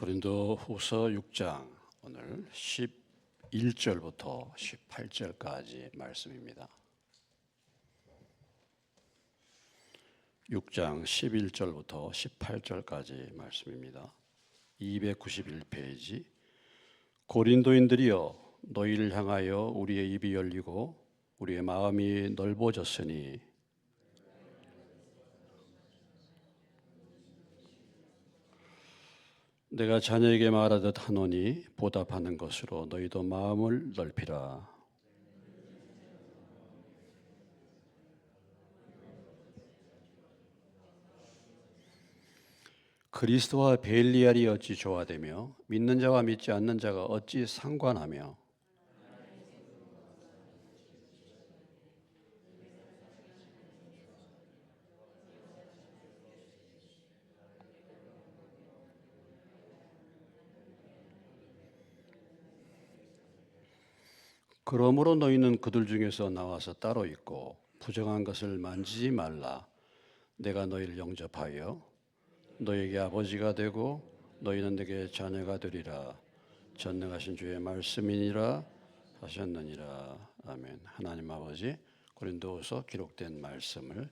고린도후서 6장 오늘 11절부터 18절까지 말씀입니다. 6장 11절부터 18절까지 말씀입니다. 291페이지. 고린도인들이여, 너희를 향하여 우리의 입이 열리고 우리의 마음이 넓어졌으니 내가 자녀에게 말하듯 하노니 보답하는 것으로 너희도 마음을 넓히라. 그리스도와 벨리알이 어찌 조화되며 믿는 자와 믿지 않는 자가 어찌 상관하며 그러므로 너희는 그들 중에서 나와서 따로 있고 부정한 것을 만지지 말라. 내가 너희를 영접하여 너희에게 아버지가 되고 너희는 내게 자녀가 되리라. 전능하신 주의 말씀이니라 하셨느니라. 아멘. 하나님 아버지, 고린도후서 기록된 말씀을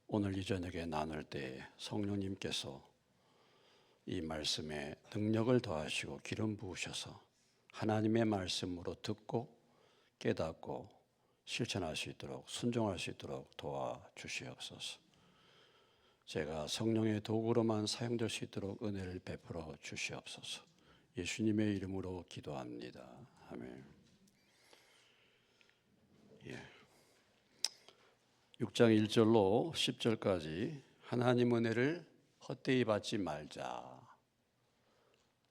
오늘 이 저녁에 나눌 때 성령님께서 이 말씀에 능력을 더하시고 기름 부으셔서 하나님의 말씀으로 듣고 깨닫고 실천할 수 있도록, 순종할 수 있도록 도와주시옵소서. 제가 성령의 도구로만 사용될 수 있도록 은혜를 베풀어 주시옵소서. 예수님의 이름으로 기도합니다. 아멘. 6장 1절로 10절까지 하나님 은혜를 헛되이 받지 말자.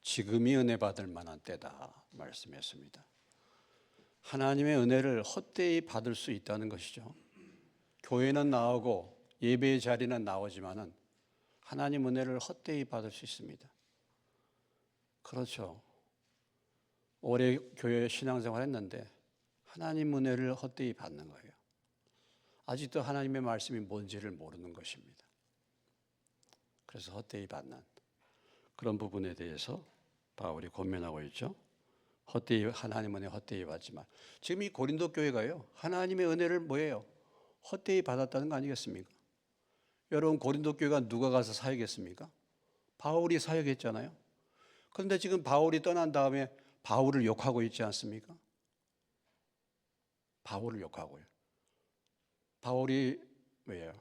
지금이 은혜 받을 만한 때다 말씀했습니다. 하나님의 은혜를 헛되이 받을 수 있다는 것이죠. 교회는 나오고 예배의 자리는 나오지만은 하나님 은혜를 헛되이 받을 수 있습니다. 그렇죠. 오래 교회 신앙생활 했는데 하나님 은혜를 헛되이 받는 거예요. 아직도 하나님의 말씀이 뭔지를 모르는 것입니다. 그래서 헛되이 받는 그런 부분에 대해서 바울이 고민하고 있죠. 헛되이, 하나님 은혜 헛되이 받지만 지금 이 고린도 교회가요, 하나님의 은혜를 뭐예요? 헛되이 받았다는 거 아니겠습니까? 여러분, 고린도 교회가 누가 가서 사역했습니까? 바울이 사역했잖아요. 그런데 지금 바울이 떠난 다음에 바울을 욕하고 있지 않습니까? 바울을 욕하고요. 바울이 왜요?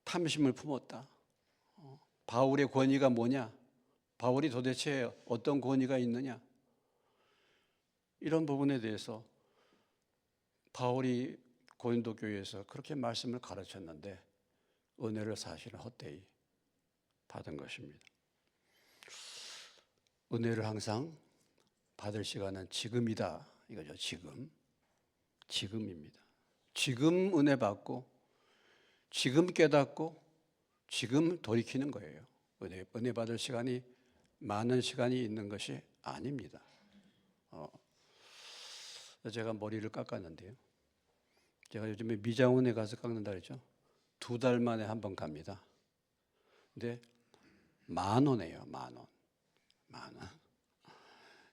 탐심을 품었다. 바울의 권위가 뭐냐? 바울이 도대체 어떤 권위가 있느냐? 이런 부분에 대해서 바울이 고린도 교회에서 그렇게 말씀을 가르쳤는데 은혜를 사실은 헛되이 받은 것입니다. 은혜를 항상 받을 시간은 지금이다 이거죠. 지금입니다. 지금 은혜 받고 지금 깨닫고 지금 돌이키는 거예요. 은혜 받을 시간이 많은 시간이 있는 것이 아닙니다. 제가 머리를 깎았는데요. 제가 요즘에 미장원에 가서 깎는다 그랬죠. 2달 만에 한 번 갑니다. 근데 10,000원이에요. 10,000원.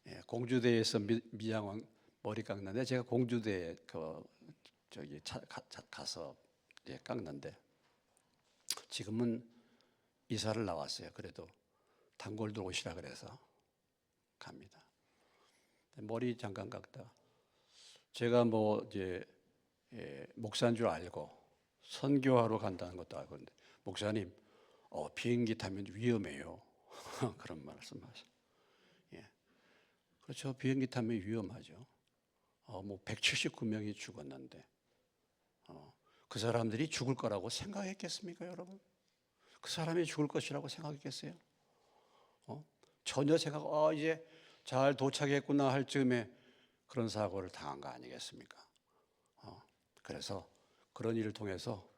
예, 공주대에서 미장원 머리 깎는데 제가 공주대에 가서 깎는데 지금은 이사를 나왔어요. 그래도 단골들 오시라 그래서 갑니다. 머리 잠깐 깎다. 제가 목사인 줄 알고 선교하러 간다는 것도 알고 있는데 목사님, 비행기 타면 위험해요. 그런 말씀하셔. 예, 그렇죠. 비행기 타면 위험하죠. 179명이 죽었는데 그 사람들이 죽을 거라고 생각했겠습니까, 여러분? 그 사람이 죽을 것이라고 생각했겠어요? 전혀 생각, 이제 잘 도착했구나 할 즈음에 그런 사고를 당한 거 아니겠습니까? 그래서 그런 일을 통해서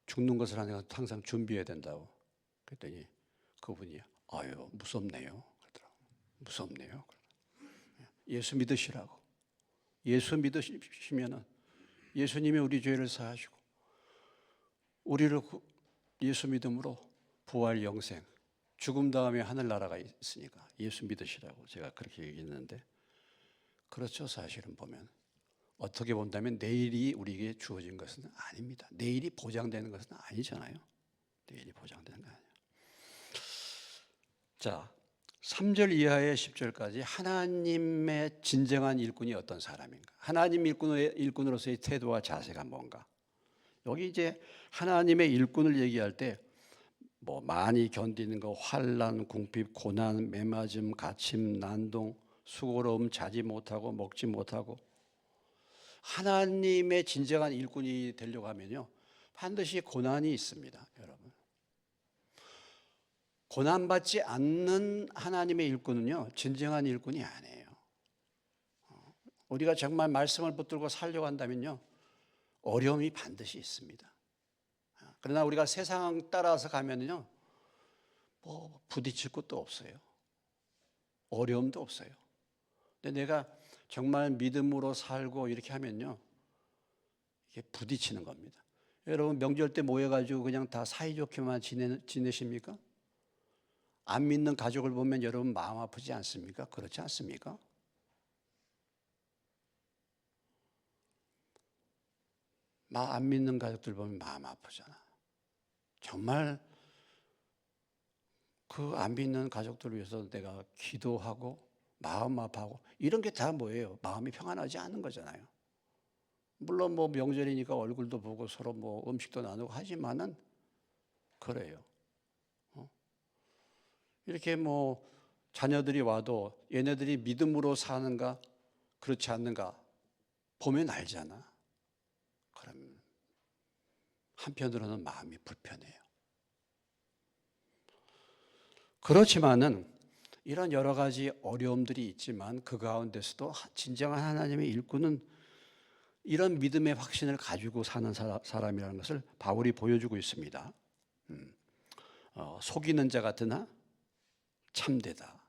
죽는 것을 항상 준비해야 된다고. 그랬더니 그분이 무섭네요. 그러더라고요. 무섭네요. 예수 믿으시라고. 예수 믿으시면은 예수님이 우리 죄를 사하시고 우리를 예수 믿음으로 부활 영생 죽음 다음에 하늘나라가 있으니까 예수 믿으시라고 제가 그렇게 얘기했는데, 그렇죠. 사실은 보면 어떻게 본다면 내일이 우리에게 주어진 것은 아닙니다. 내일이 보장되는 것은 아니잖아요. 내일이 보장되는 거 아니에요. 자, 3절 이하의 10절까지 하나님의 진정한 일꾼이 어떤 사람인가? 하나님 일꾼으로서의 태도와 자세가 뭔가? 여기 이제 하나님의 일꾼을 얘기할 때 뭐 많이 견디는 거, 환난, 궁핍, 고난, 매맞음, 갇힘, 난동, 수고로움, 자지 못하고 먹지 못하고, 하나님의 진정한 일꾼이 되려고 하면요 반드시 고난이 있습니다. 여러분, 고난받지 않는 하나님의 일꾼은요 진정한 일꾼이 아니에요. 우리가 정말 말씀을 붙들고 살려고 한다면요 어려움이 반드시 있습니다. 그러나 우리가 세상 따라서 가면요 뭐 부딪힐 것도 없어요. 어려움도 없어요. 근데 내가 정말 믿음으로 살고 이렇게 하면요 이게 부딪히는 겁니다. 여러분, 명절 때 모여가지고 그냥 다 사이좋게만 지내십니까? 안 믿는 가족을 보면 여러분 마음 아프지 않습니까? 그렇지 않습니까? 안 믿는 가족들 보면 마음 아프잖아. 정말 그 안 믿는 가족들을 위해서 내가 기도하고 마음 아파하고 이런 게 다 뭐예요? 마음이 평안하지 않은 거잖아요. 물론 뭐 명절이니까 얼굴도 보고 서로 뭐 음식도 나누고 하지만은 그래요. 이렇게 뭐 자녀들이 와도 얘네들이 믿음으로 사는가 그렇지 않는가 보면 알잖아. 그럼 한편으로는 마음이 불편해요. 그렇지만은 이런 여러 가지 어려움들이 있지만 그 가운데서도 진정한 하나님의 일꾼은 이런 믿음의 확신을 가지고 사는 사람이라는 것을 바울이 보여주고 있습니다. 속이는 자 같으나 참되다.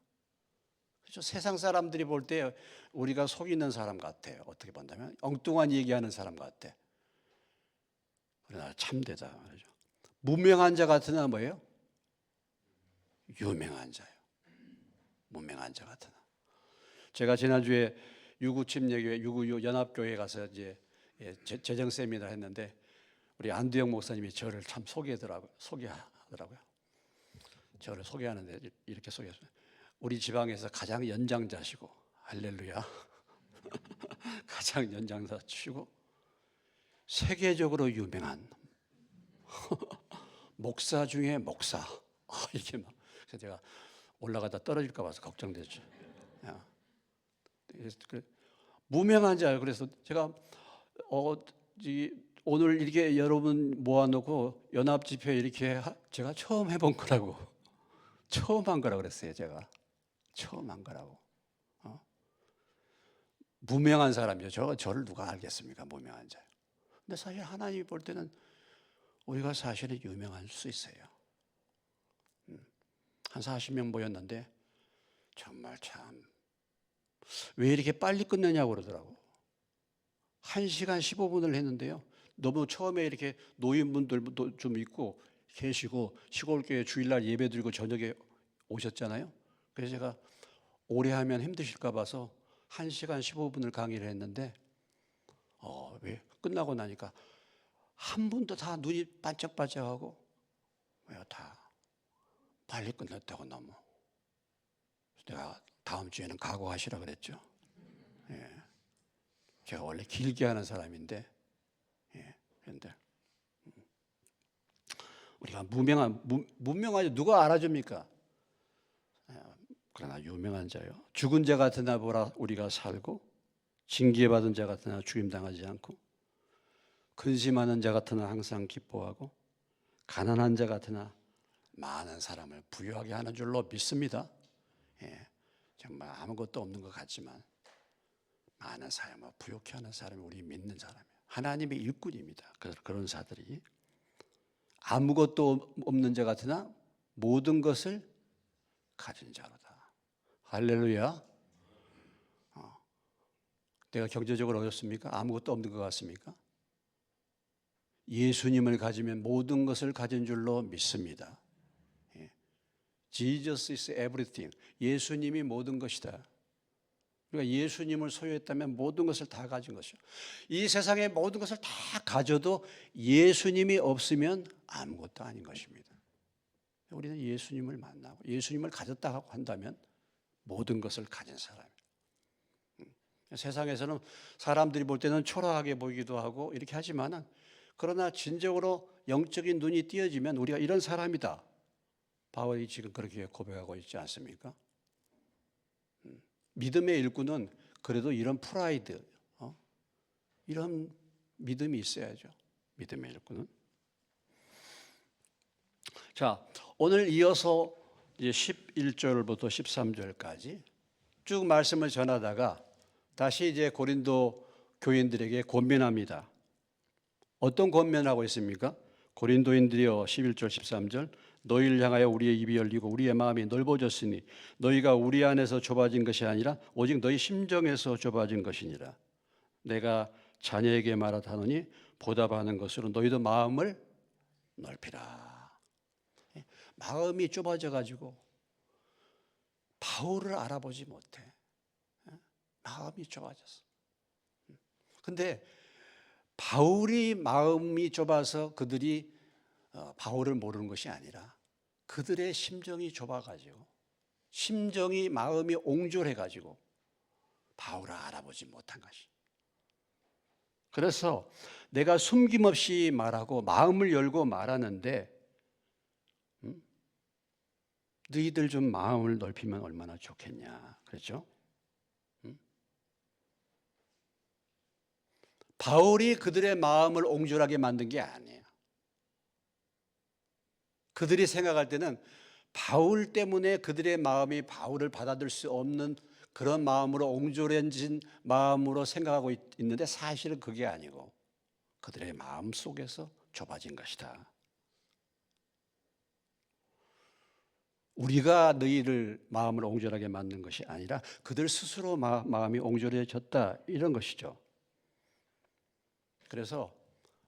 그렇죠? 세상 사람들이 볼 때 우리가 속이는 사람 같아요. 어떻게 본다면 엉뚱한 얘기하는 사람 같아. 그러나 참되다. 그렇죠? 무명한 자 같으나 뭐예요? 유명한 자예요. 무명한 자 같으나. 제가 지난주에 유구침례교회, 유구 연합교회 가서 이제 재정 세미나 했는데 우리 안두영 목사님이 저를 참 소개하더라고요. 저를 소개하는데 이렇게 소개했어요. 우리 지방에서 가장 연장자시고, 할렐루야. 가장 연장자시고 세계적으로 유명한 목사 중에 목사. 이렇게 막. 그래서 제가 올라가다 떨어질까 봐서 걱정되죠. 무명한 자예요. 그래서 제가 오늘 이렇게 여러분 모아놓고 연합 집회 이렇게 제가 처음 해본 거라고, 처음 한 거라고 그랬어요. 제가 처음 한 거라고. 무명한 사람이죠. 저를 누가 알겠습니까? 무명한 자예요. 근데 사실 하나님이 볼 때는 우리가 사실은 유명할 수 있어요. 한 40명 모였는데 정말 참 왜 이렇게 빨리 끝내냐고 그러더라고. 1시간 15분을 했는데요. 너무 처음에 이렇게 노인분들도 좀 있고 계시고 시골교회 주일날 예배 드리고 저녁에 오셨잖아요. 그래서 제가 오래 하면 힘드실까 봐서 1시간 15분을 강의를 했는데 왜 끝나고 나니까 한 분도 다 눈이 반짝반짝하고 왜 다 빨리 끝냈다고 너무. 내가 다음 주에는 각오하시라 그랬죠. 예. 제가 원래 길게 하는 사람인데, 그런데 우리가 무명하지 누가 알아줍니까? 그러나 유명한 자요. 죽은 자 같으나 보라 우리가 살고, 징계받은 자 같으나 죽임당하지 않고, 근심하는 자 같으나 항상 기뻐하고, 가난한 자 같으나 많은 사람을 부유하게 하는 줄로 믿습니다. 정말 아무것도 없는 것 같지만 많은 사람을 부욕해 하는 사람이 우리 믿는 사람이에요. 하나님의 일꾼입니다. 그런 자들이 아무것도 없는 자 같으나 모든 것을 가진 자로다. 할렐루야. 내가 경제적으로 어렵습니까? 아무것도 없는 것 같습니까? 예수님을 가지면 모든 것을 가진 줄로 믿습니다. Jesus is everything. 예수님이 모든 것이다. 우리가 예수님을 소유했다면 모든 것을 다 가진 것이죠. 이 세상의 모든 것을 다 가져도 예수님이 없으면 아무것도 아닌 것입니다. 우리는 예수님을 만나고 예수님을 가졌다고 한다면 모든 것을 가진 사람이에요. 세상에서는 사람들이 볼 때는 초라하게 보이기도 하고 이렇게 하지만 그러나 진정으로 영적인 눈이 띄어지면 우리가 이런 사람이다. 바울이 지금 그렇게 고백하고 있지 않습니까? 믿음의 일꾼은 그래도 이런 프라이드, 이런 믿음이 있어야죠. 믿음의 일꾼은. 자, 오늘 이어서 이제 11절부터 13절까지 쭉 말씀을 전하다가 다시 이제 고린도 교인들에게 권면합니다. 어떤 권면하고 있습니까? 고린도인들이여 11절 13절 너희를 향하여 우리의 입이 열리고 우리의 마음이 넓어졌으니 너희가 우리 안에서 좁아진 것이 아니라 오직 너희 심정에서 좁아진 것이니라. 내가 자녀에게 말하다노니 보답하는 것으로 너희도 마음을 넓히라. 마음이 좁아져 가지고 바울을 알아보지 못해. 마음이 좁아졌어. 근데 바울이 마음이 좁아서 그들이 바울을 모르는 것이 아니라 그들의 심정이 좁아가지고 심정이 마음이 옹졸해가지고 바울을 알아보지 못한 것이. 그래서 내가 숨김없이 말하고 마음을 열고 말하는데 너희들 좀 마음을 넓히면 얼마나 좋겠냐. 그렇죠? 바울이 그들의 마음을 옹졸하게 만든 게 아니에요. 그들이 생각할 때는 바울 때문에 그들의 마음이 바울을 받아들일 수 없는 그런 마음으로 옹졸해진 마음으로 생각하고 있는데 사실은 그게 아니고 그들의 마음 속에서 좁아진 것이다. 우리가 너희를 마음을 옹졸하게 만든 것이 아니라 그들 스스로 마음이 옹졸해졌다 이런 것이죠. 그래서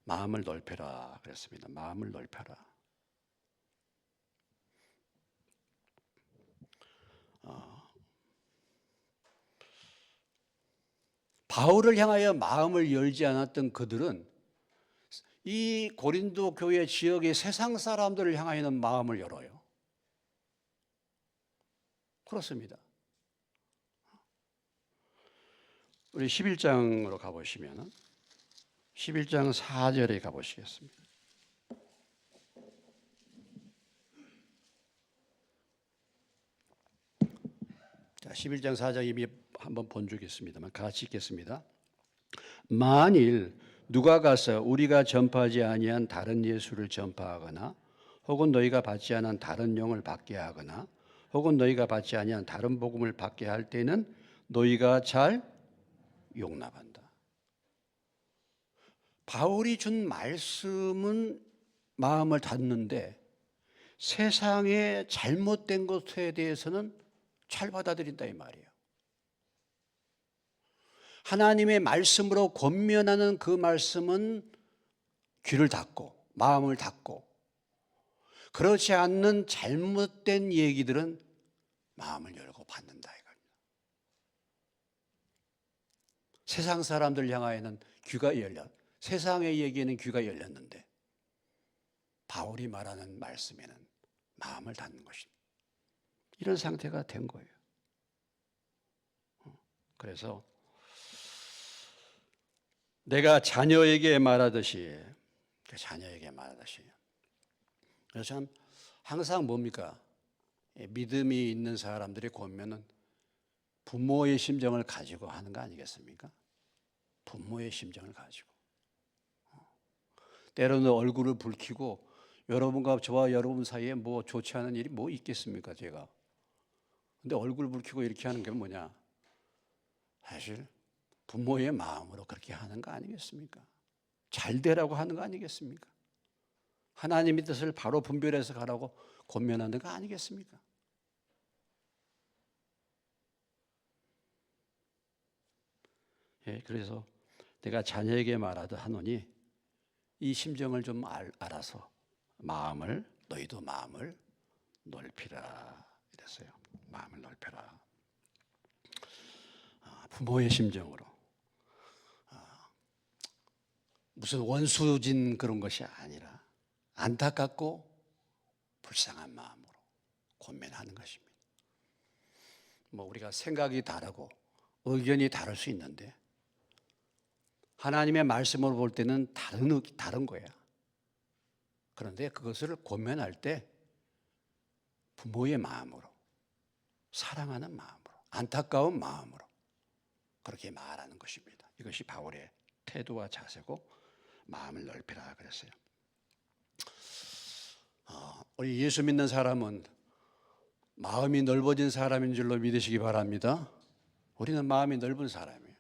마음을 넓혀라 그랬습니다. 마음을 넓혀라. 바울을 향하여 마음을 열지 않았던 그들은 이 고린도 교회 지역의 세상 사람들을 향하여는 마음을 열어요. 그렇습니다. 우리 11장으로 가보시면 11장 4절에 가보시겠습니다. 자, 11장 4장 이미 한번 본 적이 있습니다만 같이 읽겠습니다. 만일 누가 가서 우리가 전파하지 아니한 다른 예수를 전파하거나 혹은 너희가 받지 않은 다른 영을 받게 하거나 혹은 너희가 받지 아니한 다른 복음을 받게 할 때는 너희가 잘 용납한다. 바울이 준 말씀은 마음을 닫는데 세상의 잘못된 것에 대해서는 잘 받아들인다 이 말이에요. 하나님의 말씀으로 권면하는 그 말씀은 귀를 닫고 마음을 닫고 그렇지 않는 잘못된 얘기들은 마음을 열고 받는다 이겁니다. 세상 사람들 향하여는 귀가 열려 세상의 얘기에는 귀가 열렸는데 바울이 말하는 말씀에는 마음을 닫는 것입니다. 이런 상태가 된 거예요. 그래서 내가 자녀에게 말하듯이 그래서 참 항상 뭡니까? 믿음이 있는 사람들이 보면은 부모의 심정을 가지고 하는 거 아니겠습니까? 부모의 심정을 가지고 때로는 얼굴을 붉히고 여러분과 저와 여러분 사이에 뭐 좋지 않은 일이 뭐 있겠습니까 제가. 근데 얼굴 붉히고 이렇게 하는 게 뭐냐? 사실 부모의 마음으로 그렇게 하는 거 아니겠습니까? 잘 되라고 하는 거 아니겠습니까? 하나님의 뜻을 바로 분별해서 가라고 권면하는 거 아니겠습니까? 예, 그래서 내가 자녀에게 말하듯 하노니 이 심정을 좀 알아서 너희도 마음을 넓히라 이랬어요. 마음을 넓혀라. 부모의 심정으로 무슨 원수진 그런 것이 아니라 안타깝고 불쌍한 마음으로 권면하는 것입니다. 뭐 우리가 생각이 다르고 의견이 다를 수 있는데 하나님의 말씀으로 볼 때는 다른 거야. 그런데 그것을 권면할 때 부모의 마음으로, 사랑하는 마음으로, 안타까운 마음으로 그렇게 말하는 것입니다. 이것이 바울의 태도와 자세고 마음을 넓히라 그랬어요. 우리 예수 믿는 사람은 마음이 넓어진 사람인 줄로 믿으시기 바랍니다. 우리는 마음이 넓은 사람이에요.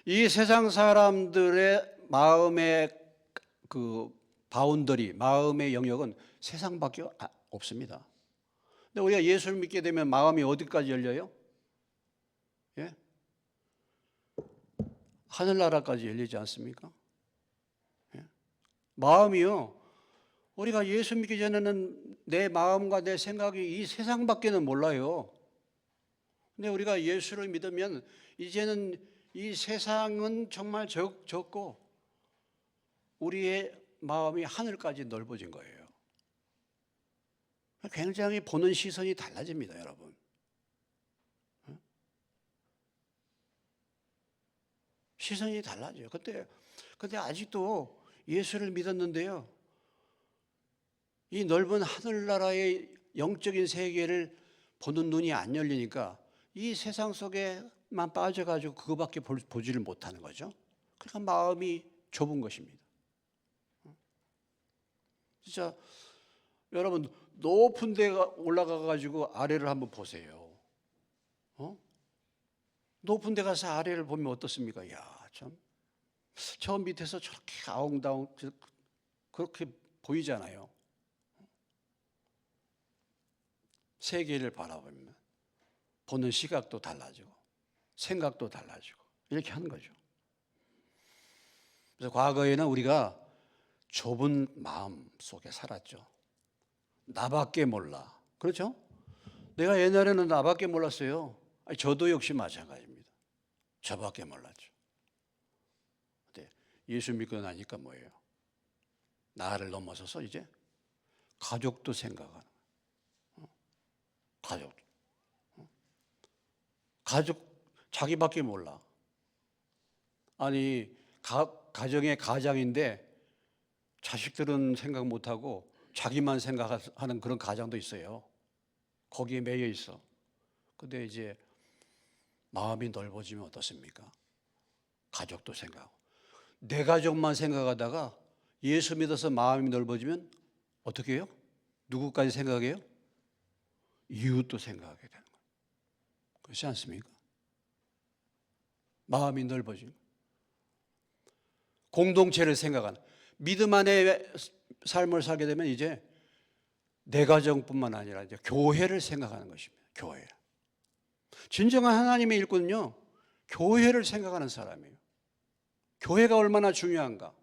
이 세상 사람들의 마음의 그 바운더리, 마음의 영역은 세상밖에 없습니다. 근데 우리가 예수를 믿게 되면 마음이 어디까지 열려요? 예? 하늘나라까지 열리지 않습니까? 예? 마음이요. 우리가 예수 믿기 전에는 내 마음과 내 생각이 이 세상밖에는 몰라요. 근데 우리가 예수를 믿으면 이제는 이 세상은 정말 적고 우리의 마음이 하늘까지 넓어진 거예요. 굉장히 보는 시선이 달라집니다, 여러분. 시선이 달라져요. 근데 아직도 예수를 믿었는데요. 이 넓은 하늘나라의 영적인 세계를 보는 눈이 안 열리니까 이 세상 속에만 빠져가지고 그거밖에 보지를 못하는 거죠. 그러니까 마음이 좁은 것입니다. 진짜 여러분 높은 데 올라가가지고 아래를 한번 보세요. 높은 데 가서 아래를 보면 어떻습니까? 야, 참. 저 밑에서 저렇게 아웅다웅 그렇게 보이잖아요. 세계를 바라보면 보는 시각도 달라지고 생각도 달라지고 이렇게 하는 거죠. 그래서 과거에는 우리가 좁은 마음 속에 살았죠. 나밖에 몰라. 그렇죠? 내가 옛날에는 나밖에 몰랐어요. 저도 역시 마찬가지입니다. 저밖에 몰랐죠. 근데 예수 믿고 나니까 뭐예요? 나를 넘어서서 이제 가족도 생각하는 거예요. 가족 자기밖에 몰라. 아니 가정의 가장인데 자식들은 생각 못하고 자기만 생각하는 그런 가정도 있어요. 거기에 매여 있어. 근데 이제 마음이 넓어지면 어떻습니까? 가족도 생각하고. 내 가족만 생각하다가 예수 믿어서 마음이 넓어지면 어떻게 해요? 누구까지 생각해요? 이웃도 생각하게 되는 거예요. 그렇지 않습니까? 마음이 넓어지는 공동체를 생각하는 믿음 안에 삶을 살게 되면 이제 내 가정뿐만 아니라 이제 교회를 생각하는 것입니다. 교회. 진정한 하나님의 일꾼은요, 교회를 생각하는 사람이에요. 교회가 얼마나 중요한가.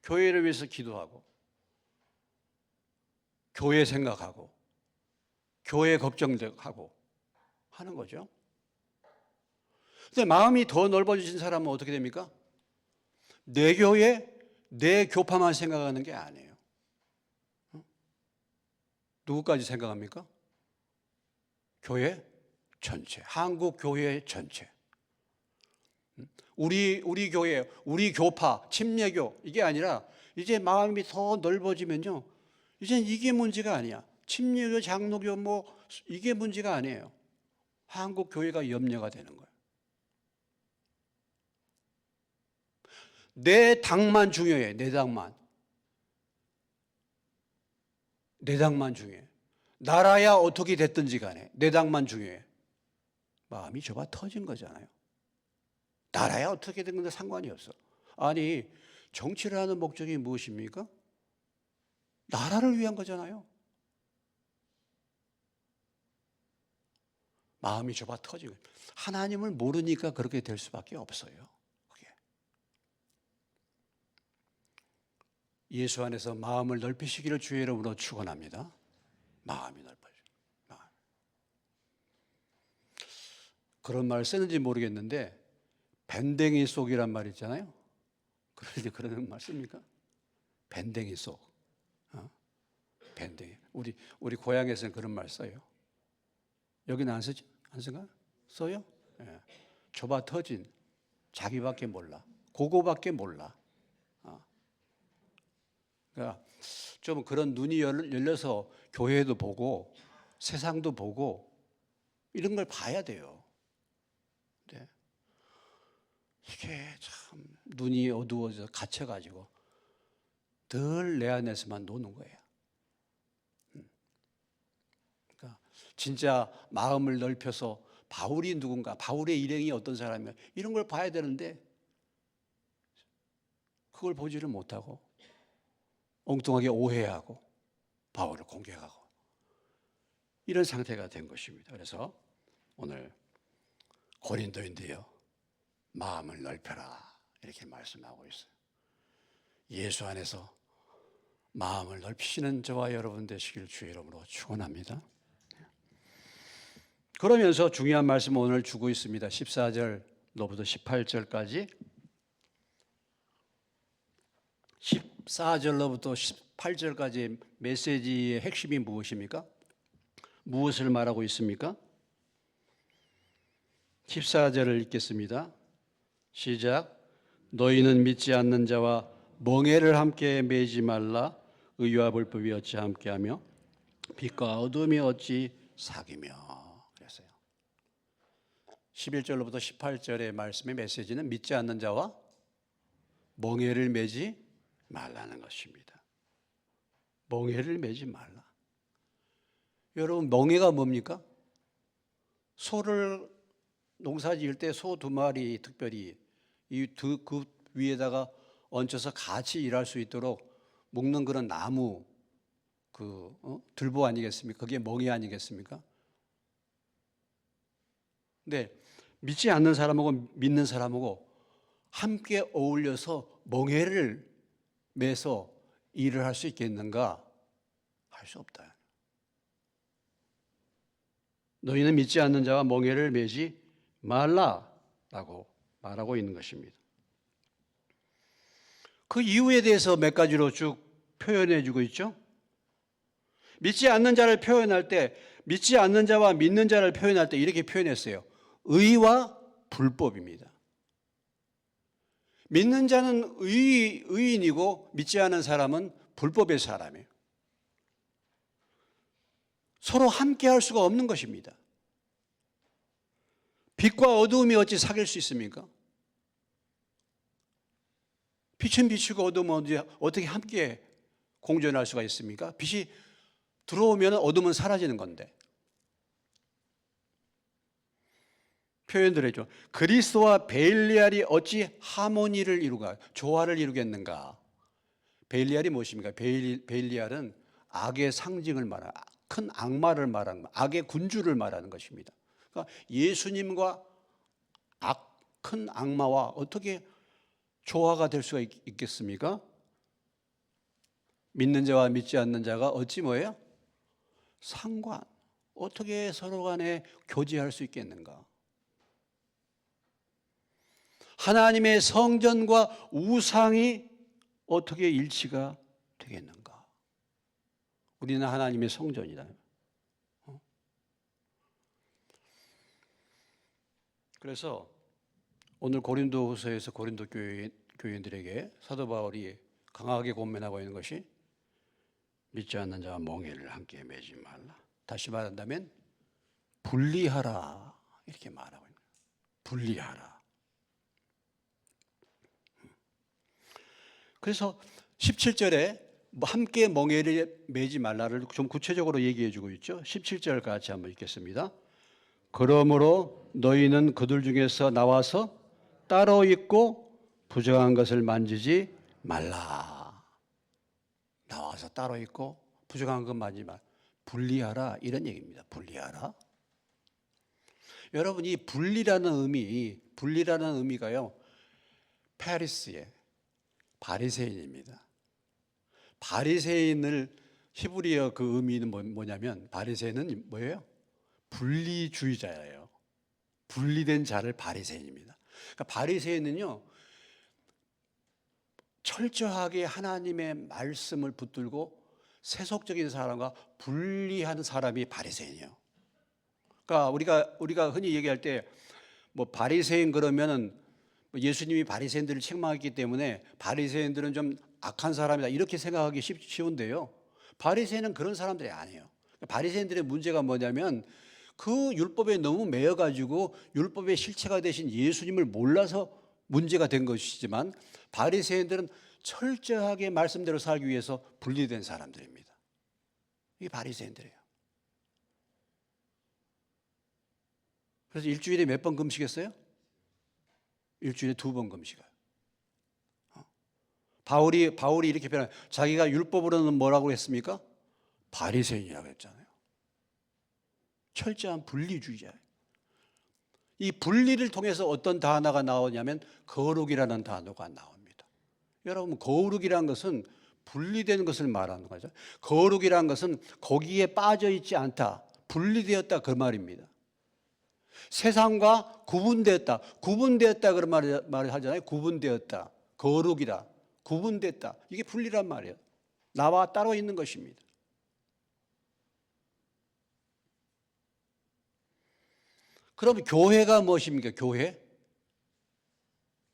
교회를 위해서 기도하고, 교회 생각하고, 교회 걱정하고 하는 거죠. 근데 마음이 더 넓어지신 사람은 어떻게 됩니까? 내 교회, 내 교파만 생각하는 게 아니에요. 누구까지 생각합니까? 교회 전체, 한국 교회 전체. 우리 교회, 우리 교파, 침례교 이게 아니라 이제 마음이 더 넓어지면요. 이젠 이게 문제가 아니야. 침례교, 장로교 뭐 이게 문제가 아니에요. 한국 교회가 염려가 되는 거예요. 내 당만 중요해. 내 당만. 내 당만 중요해. 나라야 어떻게 됐든지 간에 내 당만 중요해. 마음이 좁아 터진 거잖아요. 나라야 어떻게 된 건데 상관이 없어. 아니 정치를 하는 목적이 무엇입니까? 나라를 위한 거잖아요. 마음이 좁아 터지고 하나님을 모르니까 그렇게 될 수밖에 없어요. 그게. 예수 안에서 마음을 넓히시기를 주의 이름으로 축원합니다. 마음이 넓어져. 마음. 그런 말 쓰는지 모르겠는데 밴댕이 속이란 말 있잖아요. 그럴 때 그런 말 씁니까? 밴댕이 속. 밴댕이. 우리 고향에서는 그런 말 써요. 여기는 안 쓰지? 안 쓰나? 써요? 예. 좁아 터진 자기밖에 몰라. 그거밖에 몰라. 그러니까 좀 그런 눈이 열려서 교회도 보고 세상도 보고 이런 걸 봐야 돼요. 네. 이게 참 눈이 어두워져 갇혀가지고 늘 내 안에서만 노는 거예요. 그러니까 진짜 마음을 넓혀서 바울이 누군가, 바울의 일행이 어떤 사람이야 이런 걸 봐야 되는데 그걸 보지를 못하고 엉뚱하게 오해하고 바울을 공격하고 이런 상태가 된 것입니다. 그래서 오늘 고린도인데요, 마음을 넓혀라 이렇게 말씀하고 있어요. 예수 안에서 마음을 넓히시는 저와 여러분 되시길 주의 이름으로 축원합니다. 그러면서 중요한 말씀을 오늘 주고 있습니다. 14절로부터 18절까지 14절로부터 18절까지 메시지의 핵심이 무엇입니까? 무엇을 말하고 있습니까? 14절을 읽겠습니다. 시작. 너희는 믿지 않는 자와 멍에를 함께 매지 말라. 의와 불법이 어찌 함께하며 빛과 어둠이 어찌 사귀며. 그랬어요. 11절로부터 18절의 말씀의 메시지는 믿지 않는 자와 멍에를 매지 말라는 것입니다. 멍에를 매지 말라. 여러분, 멍에가 뭡니까? 소를 농사 지을 때 소 2마리 특별히 그 위에다가 얹혀서 같이 일할 수 있도록 묶는 그런 나무 들보 아니겠습니까? 그게 멍에 아니겠습니까? 근데 믿지 않는 사람하고 믿는 사람하고 함께 어울려서 멍에를 매서 일을 할 수 있겠는가? 할 수 없다. 너희는 믿지 않는 자와 멍에를 매지 말라라고 말하고 있는 것입니다. 그 이유에 대해서 몇 가지로 쭉 표현해 주고 있죠. 믿지 않는 자를 표현할 때, 믿지 않는 자와 믿는 자를 표현할 때 이렇게 표현했어요. 의와 불법입니다. 믿는 자는 의인이고 믿지 않은 사람은 불법의 사람이에요. 서로 함께 할 수가 없는 것입니다. 빛과 어두움이 어찌 사귈 수 있습니까? 빛은 빛이고 어둠은 어떻게 함께 공존할 수가 있습니까? 빛이 들어오면 어둠은 사라지는 건데. 표현들 해줘. 그리스도와 베일리알이 어찌 하모니를 이루가, 조화를 이루겠는가? 베일리알이 무엇입니까? 베일리알은 악의 상징을 말하는, 큰 악마를 말하는, 악의 군주를 말하는 것입니다. 그러니까 예수님과 큰 악마와 어떻게 조화가 될 수가 있겠습니까? 믿는 자와 믿지 않는 자가 어찌 뭐예요? 어떻게 서로 간에 교제할 수 있겠는가? 하나님의 성전과 우상이 어떻게 일치가 되겠는가? 우리는 하나님의 성전이다. 그래서 오늘 고린도후서에서 고린도 교인들에게 사도 바울이 강하게 권면하고 있는 것이 믿지 않는 자와 멍에를 함께 매지 말라. 다시 말한다면 분리하라 이렇게 말하고 있는 거예요. 분리하라. 그래서 17절에 함께 멍에를 매지 말라를 좀 구체적으로 얘기해 주고 있죠. 17절 같이 한번 읽겠습니다. 그러므로 너희는 그들 중에서 나와서 따로 있고 부정한 것을 만지지 말라. 나와서 따로 있고 부정한 것 만지지 말라. 분리하라 이런 얘기입니다. 분리하라. 여러분 이 분리라는 의미가요. 파리스의 바리새인입니다. 바리새인을 히브리어 그 의미는 뭐냐면 바리새인은 뭐예요? 분리주의자예요. 분리된 자를 바리새인입니다. 그러니까 바리새인은요, 철저하게 하나님의 말씀을 붙들고 세속적인 사람과 분리하는 사람이 바리새인이에요. 그러니까 우리가 흔히 얘기할 때 뭐 바리새인 그러면은 예수님이 바리새인들을 책망했기 때문에 바리새인들은 좀 악한 사람이다 이렇게 생각하기 쉬운데요. 바리새인은 그런 사람들이 아니에요. 바리새인들의 문제가 뭐냐면 그 율법에 너무 매여가지고 율법의 실체가 되신 예수님을 몰라서 문제가 된 것이지만 바리새인들은 철저하게 말씀대로 살기 위해서 분리된 사람들입니다. 이게 바리새인들이에요. 그래서 일주일에 몇 번 금식했어요? 일주일에 2번 금식해요. 바울이 이렇게 표현해요. 자기가 율법으로는 뭐라고 했습니까? 바리새인이라고 했잖아요. 철저한 분리주의자예요. 이 분리를 통해서 어떤 단어가 나오냐면 거룩이라는 단어가 나옵니다. 여러분, 거룩이라는 것은 분리된 것을 말하는 거죠. 거룩이라는 것은 거기에 빠져 있지 않다, 분리되었다 그 말입니다. 세상과 구분되었다 그런 말을 하잖아요. 구분되었다, 거룩이라, 구분됐다, 이게 분리란 말이에요. 나와 따로 있는 것입니다. 그럼 교회가 무엇입니까?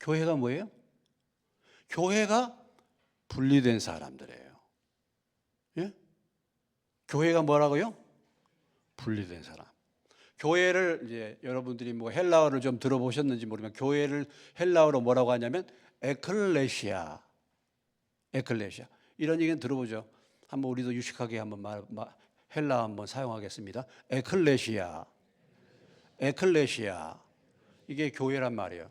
교회가 뭐예요? 교회가 분리된 사람들이에요. 예? 교회가 뭐라고요? 분리된 사람. 교회를 이제 여러분들이 뭐 헬라어를 좀 들어보셨는지 모르지만 교회를 헬라어로 뭐라고 하냐면 에클레시아. 이런 얘기는 들어보죠. 한번 우리도 유식하게 한번 헬라어 한번 사용하겠습니다. 에클레시아. 이게 교회란 말이에요.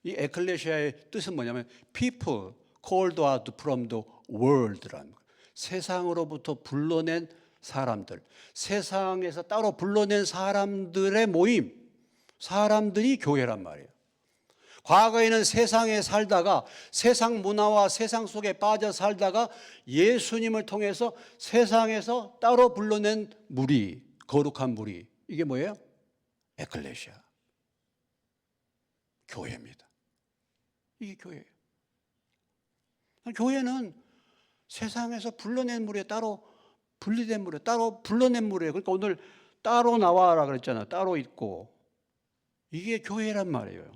이 에클레시아의 뜻은 뭐냐면 people called out from the world라는 거예요. 세상으로부터 불러낸 사람들, 세상에서 따로 불러낸 사람들의 모임, 사람들이 교회란 말이에요. 과거에는 세상에 살다가 세상 문화와 세상 속에 빠져 살다가 예수님을 통해서 세상에서 따로 불러낸 무리, 거룩한 무리, 이게 뭐예요? 에클레시아, 교회입니다. 이게 교회예요. 교회는 세상에서 불러낸 무리에 따로 분리된 무리에 따로 불러낸 무리예요. 그러니까 오늘 따로 나와라 그랬잖아요. 따로 있고, 이게 교회란 말이에요.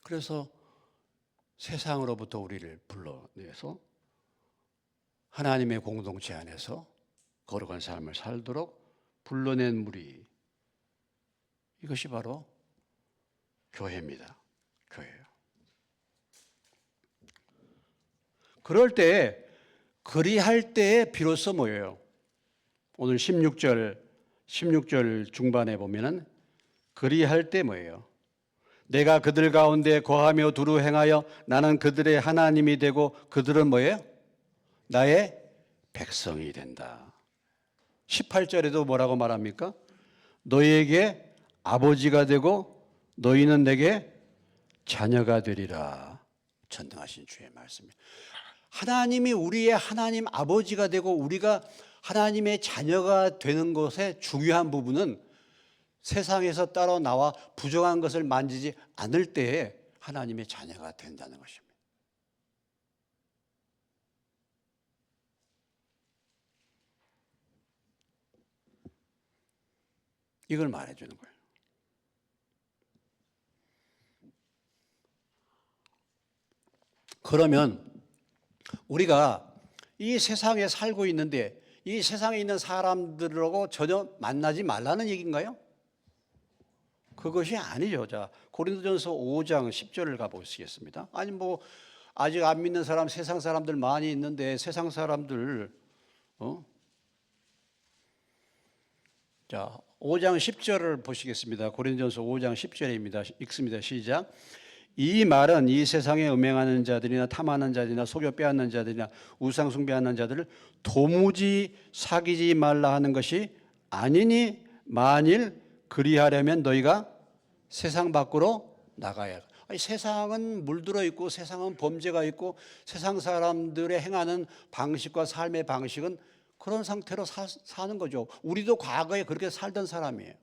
그래서 세상으로부터 우리를 불러내서 하나님의 공동체 안에서 거룩한 삶을 살도록 불러낸 무리, 이것이 바로 교회입니다. 교회예요. 그럴 때, 그리할 때에 비로소 뭐예요? 오늘 16절 중반에 보면은 그리할 때 뭐예요? 내가 그들 가운데 거하며 두루 행하여 나는 그들의 하나님이 되고 그들은 뭐예요? 나의 백성이 된다. 18절에도 뭐라고 말합니까? 너희에게 아버지가 되고 너희는 내게 자녀가 되리라. 전능하신 주의 말씀입니다. 하나님이 우리의 하나님 아버지가 되고 우리가 하나님의 자녀가 되는 것의 중요한 부분은 세상에서 따로 나와 부정한 것을 만지지 않을 때에 하나님의 자녀가 된다는 것입니다. 이걸 말해주는 거예요. 그러면 우리가 이 세상에 살고 있는데 이 세상에 있는 사람들하고 전혀 만나지 말라는 얘기인가요? 그것이 아니죠. 자, 고린도전서 5장 10절을 가보시겠습니다. 아니 뭐 아직 안 믿는 사람, 세상 사람들 많이 있는데 세상 사람들 자, 5장 10절을 보시겠습니다. 고린도전서 5장 10절입니다. 읽습니다. 시작. 이 말은 이 세상에 음행하는 자들이나 탐하는 자들이나 속여 빼앗는 자들이나 우상 숭배하는 자들을 도무지 사귀지 말라 하는 것이 아니니 만일 그리하려면 너희가 세상 밖으로 나가야. 아니, 세상은 물들어 있고 세상은 범죄가 있고 세상 사람들의 행하는 방식과 삶의 방식은 그런 상태로 사는 거죠. 우리도 과거에 그렇게 살던 사람이에요.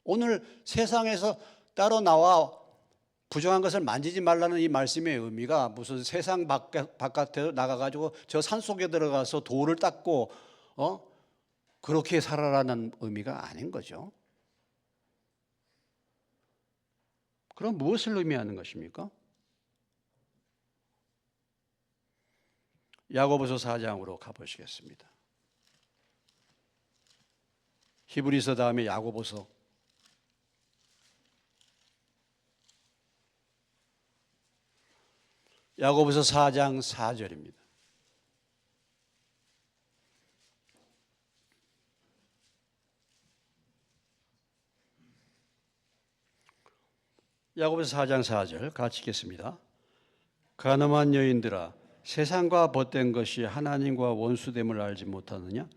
오늘 세상에서 따로 나와 부정한 것을 만지지 말라는 이 말씀의 의미가 무슨 세상 바깥에 나가가지고 저 산속에 들어가서 돌을 닦고 그렇게 살아라는 의미가 아닌 거죠. 그럼 무엇을 의미하는 것입니까? 야고보서 4장으로 가보시겠습니다. 히브리서 다음에 야고보서. 야고보서 4장 4절입니다. 야고보서 4장 4절 같이 읽겠습니다. 가늠한 여인들아, 세상과 벗된 것이 하나님과 원수됨을 알지 못하느냐?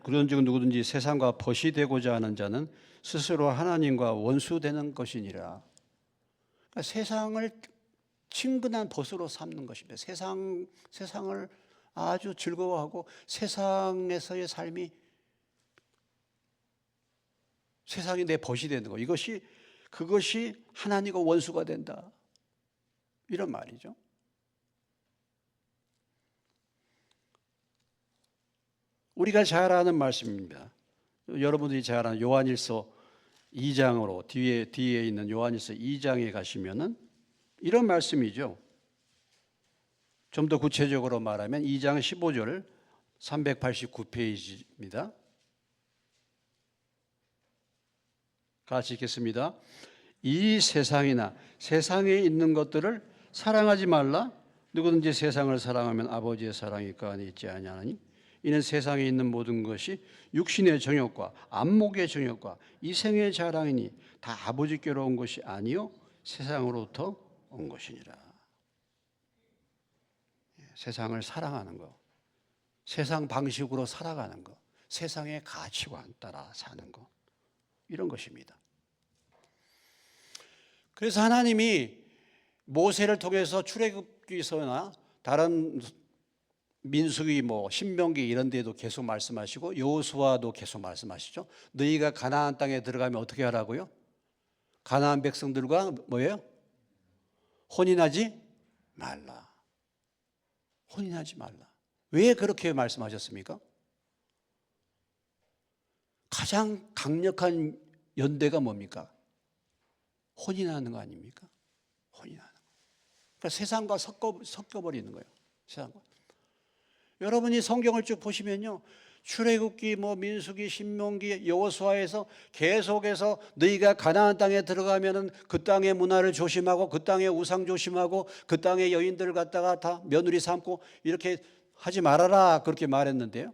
그런즉 누구든지 세상과 벗이 되고자 하는 자는 스스로 하나님과 원수되는 것이니라. 그러니까 세상을 친근한 벗으로 삼는 것입니다. 세상을 아주 즐거워하고 세상에서의 삶이 세상이 내 벗이 되는 거. 그것이 하나님과 원수가 된다. 이런 말이죠. 우리가 잘 아는 말씀입니다. 여러분들이 잘 아는 요한일서 2장으로 뒤에 있는 요한일서 2장에 가시면은 이런 말씀이죠. 좀 더 구체적으로 말하면 2장 15절 389페이지입니다. 같이 읽겠습니다. 이 세상이나 세상에 있는 것들을 사랑하지 말라. 누구든지 세상을 사랑하면 아버지의 사랑이 그 안에 있지 아니하느니 이는 세상에 있는 모든 것이 육신의 정욕과 안목의 정욕과 이생의 자랑이니 다 아버지께로 온 것이 아니요 세상으로부터 온 것이니라. 세상을 사랑하는 것, 세상 방식으로 살아가는 것, 세상의 가치관 따라 사는 것, 이런 것입니다. 그래서 하나님이 모세를 통해서 출애굽기서나 다른 민수기, 신명기 이런 데도 계속 말씀하시고 여호수아도 계속 말씀하시죠. 너희가 가나안 땅에 들어가면 어떻게 하라고요? 가나안 백성들과 뭐예요? 혼인하지 말라. 혼인하지 말라. 왜 그렇게 말씀하셨습니까? 가장 강력한 연대가 뭡니까? 혼인하는 거 아닙니까? 혼인하는 거. 그러니까 세상과 섞여버리는 거예요. 세상과. 여러분이 성경을 쭉 보시면요, 출애굽기, 민수기, 신명기, 여호수아에서 계속해서 너희가 가나안 땅에 들어가면은 그 땅의 문화를 조심하고 그 땅의 우상 조심하고 그 땅의 여인들을 갖다가 다 며느리 삼고 이렇게 하지 말아라 그렇게 말했는데요.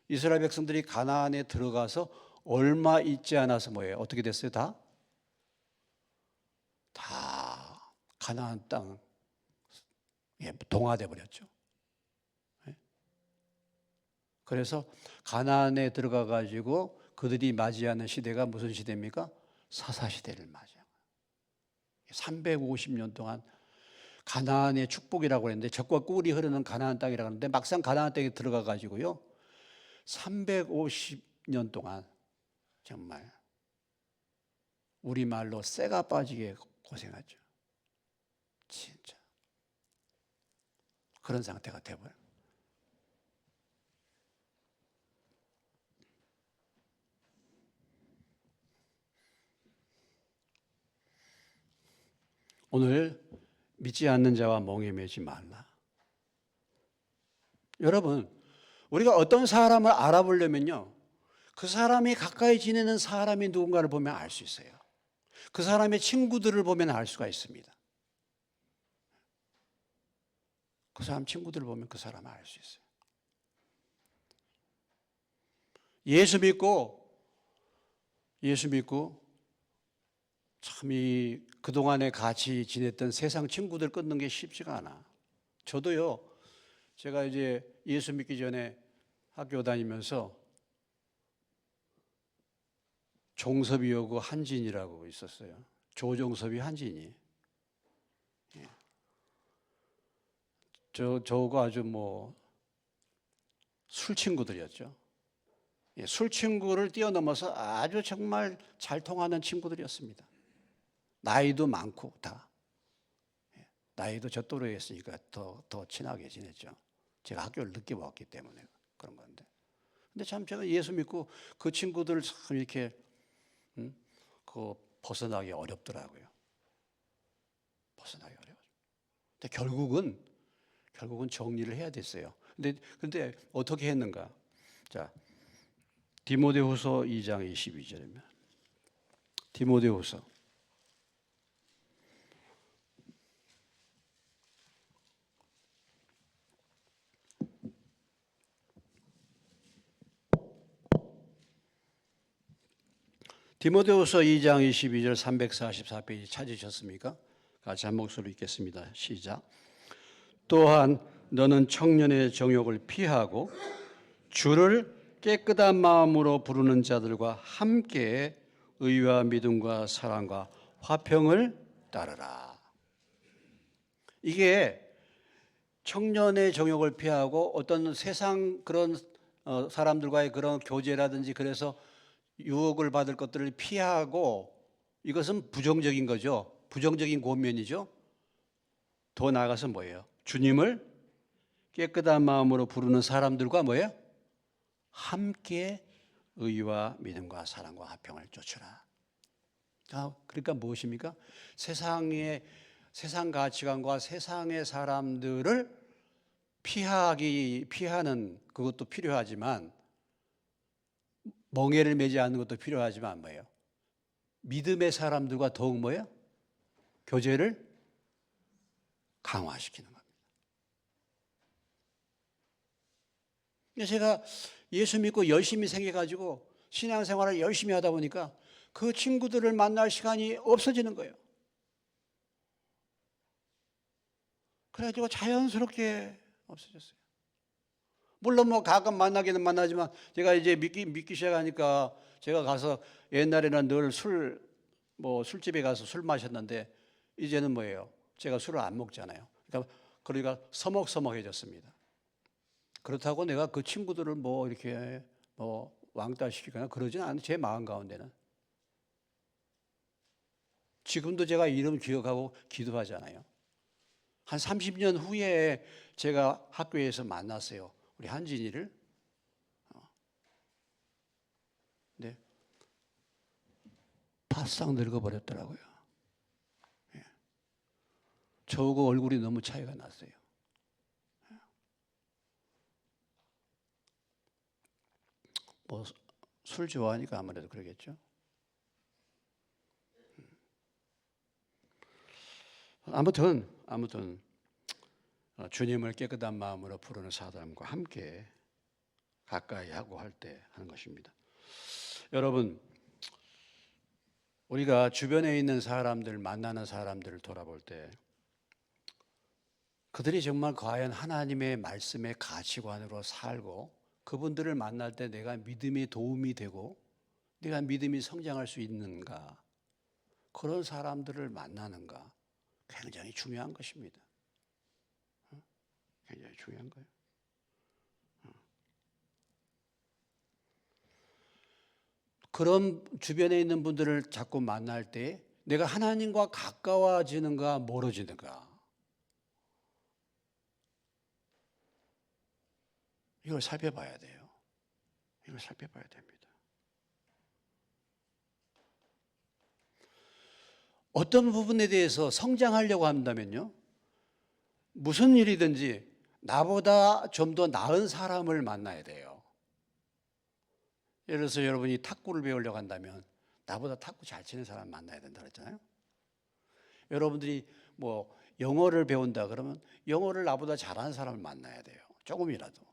이스라엘 백성들이 가나안에 들어가서 얼마 있지 않아서 뭐예요? 어떻게 됐어요? 다 가나안 땅에 동화돼 버렸죠. 그래서 가나안에 들어가 가지고 그들이 맞이하는 시대가 무슨 시대입니까? 사사시대를 맞이해요. 350년 동안 가나안의 축복이라고 했는데 적과 꿀이 흐르는 가나안 땅이라고 하는데 막상 가나안 땅에 들어가 가지고요 350년 동안 정말 우리말로 쇠가 빠지게 고생하죠. 진짜 그런 상태가 되어버려요. 오늘 믿지 않는 자와 멍에 매지 말라. 여러분, 우리가 어떤 사람을 알아보려면요, 그 사람이 가까이 지내는 사람이 누군가를 보면 알 수 있어요. 그 사람의 친구들을 보면 알 수가 있습니다. 그 사람 친구들을 보면 그 사람을 알 수 있어요. 예수 믿고 참 그동안에 같이 지냈던 세상 친구들 끊는 게 쉽지가 않아. 저도요, 제가 이제 예수 믿기 전에 학교 다니면서 종섭이하고 한진이라고 있었어요. 조종섭이 한진이. 예. 저거 아주 뭐 술 친구들이었죠. 예, 술 친구를 뛰어넘어서 아주 정말 잘 통하는 친구들이었습니다. 나이도 많고 다. 예, 나이도 저 또래에 있으니까 더 친하게 지냈죠. 제가 학교를 늦게 왔기 때문에 그런 건데. 근데 참 제가 예수 믿고 그 친구들 참 이렇게 그 벗어나기 어렵더라고요. 벗어나기 어려워. 근데 결국은 정리를 해야 됐어요. 근데 어떻게 했는가? 자, 디모데후서 2장 22절이면 디모데후서 디모데후서 2장 22절 344페이지 찾으셨습니까? 같이 한 목소리로 읽겠습니다. 시작. 또한 너는 청년의 정욕을 피하고 주를 깨끗한 마음으로 부르는 자들과 함께 의와 믿음과 사랑과 화평을 따르라. 이게 청년의 정욕을 피하고 어떤 세상 그런 사람들과의 그런 교제라든지 그래서 유혹을 받을 것들을 피하고 이것은 부정적인 거죠. 부정적인 권면이죠. 더 나아가서 뭐예요? 주님을 깨끗한 마음으로 부르는 사람들과 뭐예요? 함께 의와 믿음과 사랑과 화평을 쫓으라. 그러니까 무엇입니까? 세상 가치관과 세상의 사람들을 피하는 그것도 필요하지만 멍에를 매지 않는 것도 필요하지만 뭐예요? 믿음의 사람들과 더욱 뭐예요? 교제를 강화시키는 겁니다. 제가 예수 믿고 열심히 생겨가지고 신앙생활을 열심히 하다 보니까 그 친구들을 만날 시간이 없어지는 거예요. 그래가지고 자연스럽게 없어졌어요. 물론 뭐 가끔 만나기는 만나지만 제가 이제 믿기 시작하니까 제가 가서 옛날에는 늘 술집에 가서 술 마셨는데 이제는 뭐예요? 제가 술을 안 먹잖아요. 그러니까 서먹서먹해졌습니다. 그렇다고 내가 그 친구들을 뭐 이렇게 뭐 왕따시키거나 그러지는 않아요. 제 마음 가운데는. 지금도 제가 이름 기억하고 기도하잖아요. 한 30년 후에 제가 학교에서 만났어요. 우리 한진이를. 네. 바싹 늙어버렸더라고요. 예. 저하고 얼굴이 너무 차이가 났어요. 뭐 술 좋아하니까 아무래도 그러겠죠. 아무튼 주님을 깨끗한 마음으로 부르는 사람과 함께 가까이 하고 할 때 하는 것입니다. 여러분, 우리가 주변에 있는 사람들, 만나는 사람들을 돌아볼 때 그들이 정말 과연 하나님의 말씀의 가치관으로 살고 그분들을 만날 때 내가 믿음이 도움이 되고 내가 믿음이 성장할 수 있는가, 그런 사람들을 만나는가 굉장히 중요한 것입니다. 굉장히 중요한 거예요. 그런 주변에 있는 분들을 자꾸 만날 때 내가 하나님과 가까워지는가 멀어지는가, 이걸 살펴봐야 돼요. 이걸 살펴봐야 됩니다. 어떤 부분에 대해서 성장하려고 한다면요, 무슨 일이든지 나보다 좀 더 나은 사람을 만나야 돼요. 예를 들어서 여러분이 탁구를 배우려고 한다면 나보다 탁구 잘 치는 사람 만나야 된다 그랬잖아요. 여러분들이 뭐 영어를 배운다 그러면 영어를 나보다 잘하는 사람을 만나야 돼요. 조금이라도.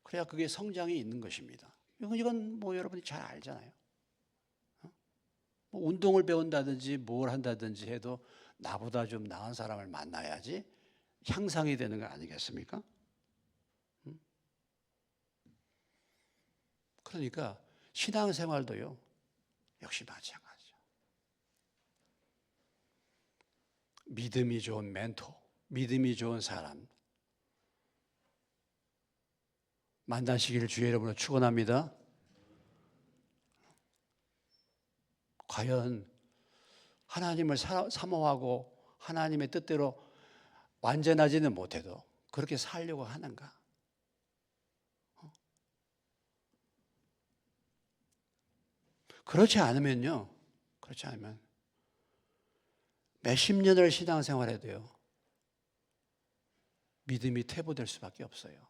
그래야 그게 성장이 있는 것입니다. 이건 뭐 여러분이 잘 알잖아요. 뭐 운동을 배운다든지 뭘 한다든지 해도 나보다 좀 나은 사람을 만나야지 향상이 되는 거 아니겠습니까? 그러니까 신앙생활도요 역시 마찬가지죠. 믿음이 좋은 멘토, 믿음이 좋은 사람 만나시기를 주의 이름으로 축원합니다. 과연 하나님을 사모하고 하나님의 뜻대로 완전하지는 못해도 그렇게 살려고 하는가? 그렇지 않으면 몇십 년을 신앙생활해도요, 믿음이 퇴보될 수밖에 없어요.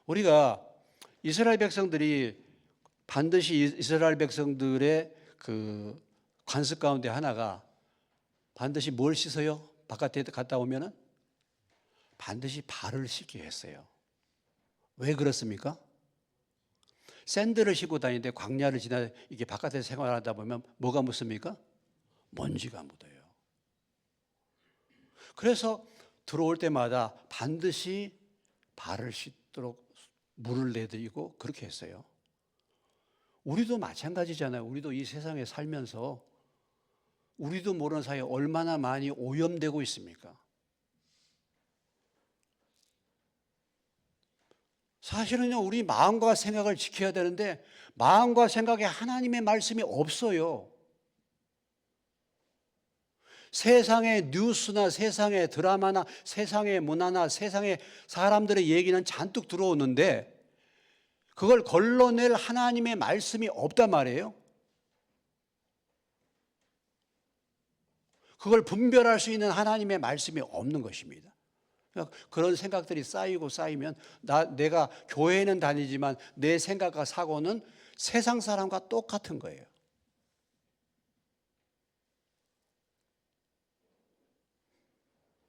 우리가 이스라엘 백성들이 반드시 이스라엘 백성들의 그 관습 가운데 하나가 반드시 뭘 씻어요? 바깥에 갔다 오면은 반드시 발을 씻게 했어요. 왜 그렇습니까? 샌들을 신고 다니는데 광야를 지나 이게 바깥에서 생활하다 보면 뭐가 묻습니까? 먼지가 묻어요. 그래서 들어올 때마다 반드시 발을 씻도록 물을 내드리고 그렇게 했어요. 우리도 마찬가지잖아요. 우리도 이 세상에 살면서 우리도 모르는 사이에 얼마나 많이 오염되고 있습니까? 사실은요, 우리 마음과 생각을 지켜야 되는데 마음과 생각에 하나님의 말씀이 없어요. 세상의 뉴스나 세상의 드라마나 세상의 문화나 세상의 사람들의 얘기는 잔뜩 들어오는데 그걸 걸러낼 하나님의 말씀이 없단 말이에요. 그걸 분별할 수 있는 하나님의 말씀이 없는 것입니다. 그런 생각들이 쌓이면 내가 교회는 다니지만 내 생각과 사고는 세상 사람과 똑같은 거예요.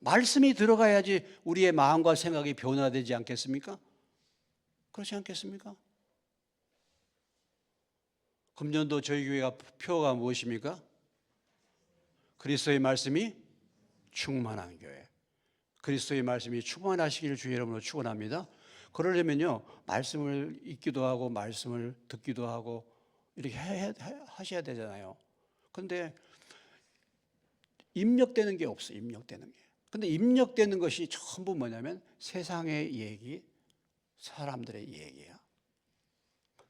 말씀이 들어가야지 우리의 마음과 생각이 변화되지 않겠습니까? 그렇지 않겠습니까? 금년도 저희 교회가 표어가 무엇입니까? 그리스도의 말씀이 충만한 교회. 그리스도의 말씀이 충만하시기를 주의 이름으로 축원합니다. 그러려면요, 말씀을 읽기도 하고 말씀을 듣기도 하고 이렇게 하셔야 되잖아요. 그런데 입력되는 게 없어요. 입력되는 게. 근데 입력되는 것이 전부 뭐냐면 세상의 얘기, 사람들의 얘기야.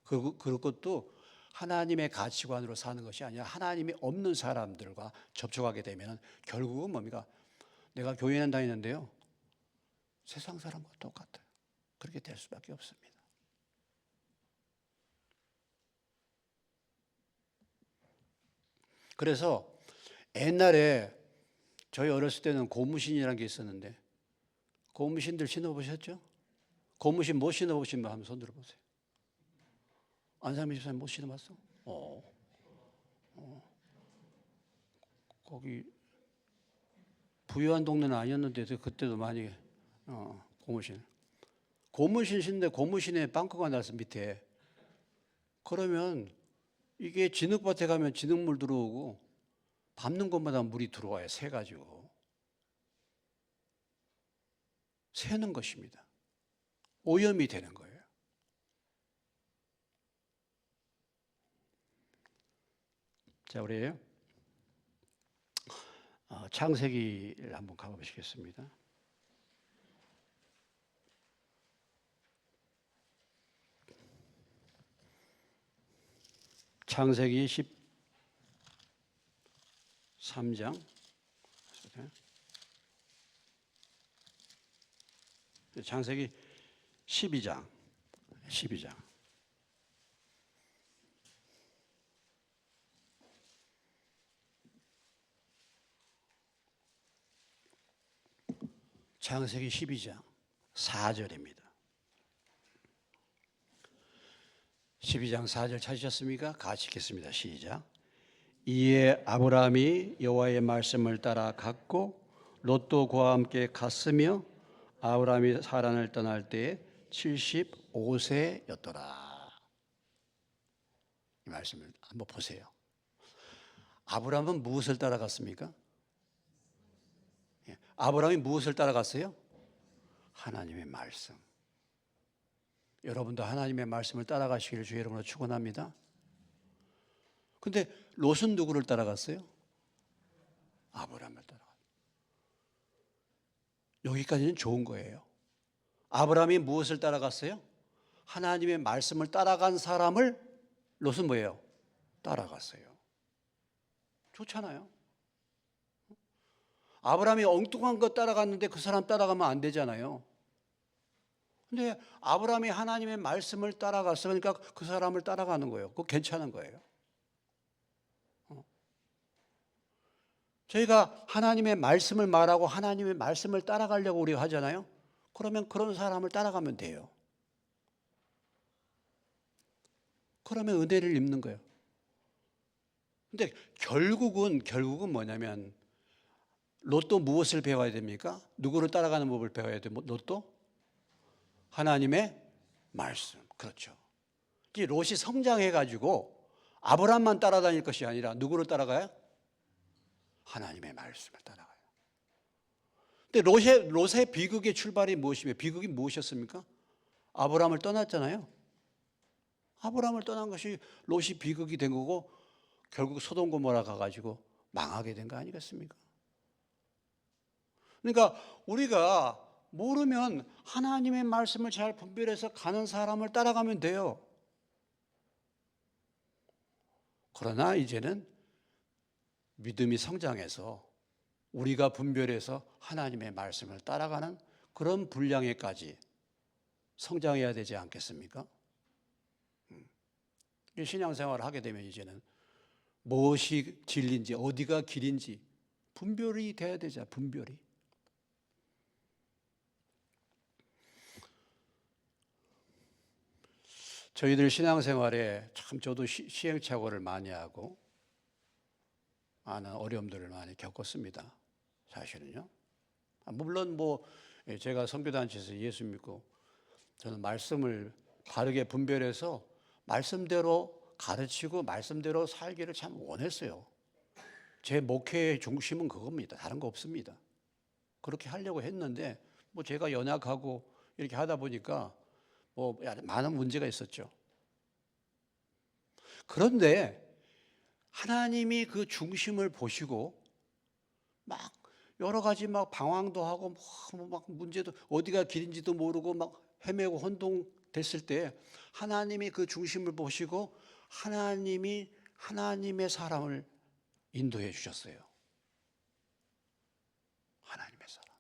그것도 하나님의 가치관으로 사는 것이 아니라 하나님이 없는 사람들과 접촉하게 되면 결국은 뭡니까? 내가 교회는 다니는데요, 세상 사람과 똑같아요. 그렇게 될 수밖에 없습니다. 그래서 옛날에 저희 어렸을 때는 고무신이라는 게 있었는데 고무신들 신어보셨죠? 고무신 못 신어보신 분 한번 손 들어보세요. 안상민 집사님 못 신어봤어? 거기 부유한 동네는 아니었는데 그때도 많이 고무신 신는데 고무신에 빵꾸가 나서 밑에 그러면 이게 진흙밭에 가면 진흙물 들어오고 밟는 곳마다 물이 들어와요. 새가지고 새는 것입니다. 오염이 되는 거예요. 자, 우리 창세기를 한번 가보시겠습니다. 창세기 13장. 창세기 12장. 창세기 12장 4절입니다. 12장 4절 찾으셨습니까? 같이 읽겠습니다. 시작. 이에 아브라함이 여호와의 말씀을 따라 갔고 롯도 그와 함께 갔으며 아브라함이 하란을 떠날 때에 75세였더라. 이 말씀을 한번 보세요. 아브라함은 무엇을 따라갔습니까? 아브라함이 무엇을 따라갔어요? 하나님의 말씀. 여러분도 하나님의 말씀을 따라가시기를 주의 이름으로 축원합니다. 근데 롯은 누구를 따라갔어요? 아브라함을 따라갔어요. 여기까지는 좋은 거예요. 아브라함이 무엇을 따라갔어요? 하나님의 말씀을 따라간 사람을 롯은 뭐예요? 따라갔어요. 좋잖아요. 아브라함이 엉뚱한 거 따라갔는데 그 사람 따라가면 안 되잖아요. 근데 아브라함이 하나님의 말씀을 따라갔어. 그러니까 그 사람을 따라가는 거예요. 그거 괜찮은 거예요. 저희가 하나님의 말씀을 말하고 하나님의 말씀을 따라가려고 우리가 하잖아요. 그러면 그런 사람을 따라가면 돼요. 그러면 은혜를 입는 거예요. 근데 결국은 뭐냐면 롯도 무엇을 배워야 됩니까? 누구를 따라가는 법을 배워야 돼요? 롯도? 하나님의 말씀. 그렇죠. 이제 롯이 성장해가지고 아브라함만 따라다닐 것이 아니라 누구를 따라가요? 하나님의 말씀을 따라가요. 근데 롯의 비극의 출발이 무엇이며 비극이 무엇이었습니까? 아브라함을 떠났잖아요. 아브라함을 떠난 것이 롯이 비극이 된 거고 결국 소돔 고모라 가가지고 망하게 된 거 아니겠습니까? 그러니까 우리가 모르면 하나님의 말씀을 잘 분별해서 가는 사람을 따라가면 돼요. 그러나 이제는 믿음이 성장해서 우리가 분별해서 하나님의 말씀을 따라가는 그런 분량에까지 성장해야 되지 않겠습니까? 신앙생활을 하게 되면 이제는 무엇이 진리인지 어디가 길인지 분별이 돼야 되죠. 분별이. 저희들 신앙생활에 참 저도 시행착오를 많이 하고 많은 어려움들을 많이 겪었습니다. 사실은요. 물론 제가 선교단체에서 예수 믿고 저는 말씀을 바르게 분별해서 말씀대로 가르치고 말씀대로 살기를 참 원했어요. 제 목회의 중심은 그겁니다. 다른 거 없습니다. 그렇게 하려고 했는데 제가 연약하고 이렇게 하다 보니까 많은 문제가 있었죠. 그런데 하나님이 그 중심을 보시고 막 여러 가지 막 방황도 하고 막 문제도 어디가 길인지도 모르고 막 헤매고 혼동됐을 때 하나님이 그 중심을 보시고 하나님이 하나님의 사람을 인도해 주셨어요. 하나님의 사람.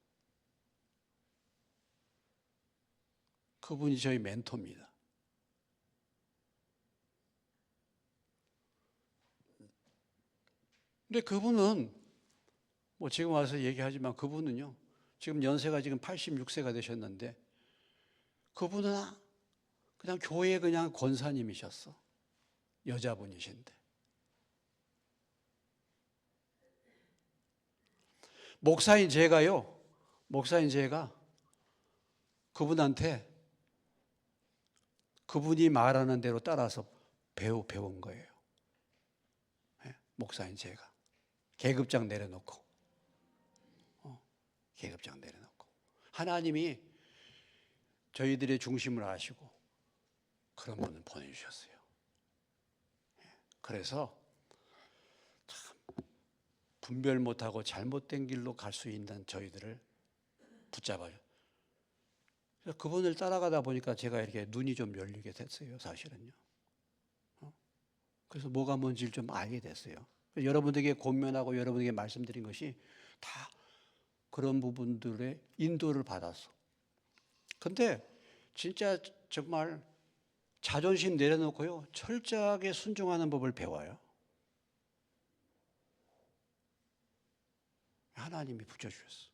그분이 저희 멘토입니다. 근데 그분은 지금 와서 얘기하지만 그분은요. 지금 연세가 지금 86세가 되셨는데 그분은 그냥 교회 그냥 권사님이셨어. 여자분이신데. 목사인 제가 그분한테 그분이 말하는 대로 따라서 배운 거예요. 목사인 제가. 계급장 내려놓고. 계급장 내려놓고. 하나님이 저희들의 중심을 아시고 그런 분을 보내주셨어요. 그래서 참 분별 못하고 잘못된 길로 갈 수 있는 저희들을 붙잡아요. 그래서 그분을 따라가다 보니까 제가 이렇게 눈이 좀 열리게 됐어요. 사실은요. 그래서 뭐가 뭔지를 좀 알게 됐어요. 여러분들에게 권면하고 여러분에게 말씀드린 것이 다 그런 부분들의 인도를 받았어. 근데 진짜 정말 자존심 내려놓고요. 철저하게 순종하는 법을 배워요. 하나님이 붙여주셨어.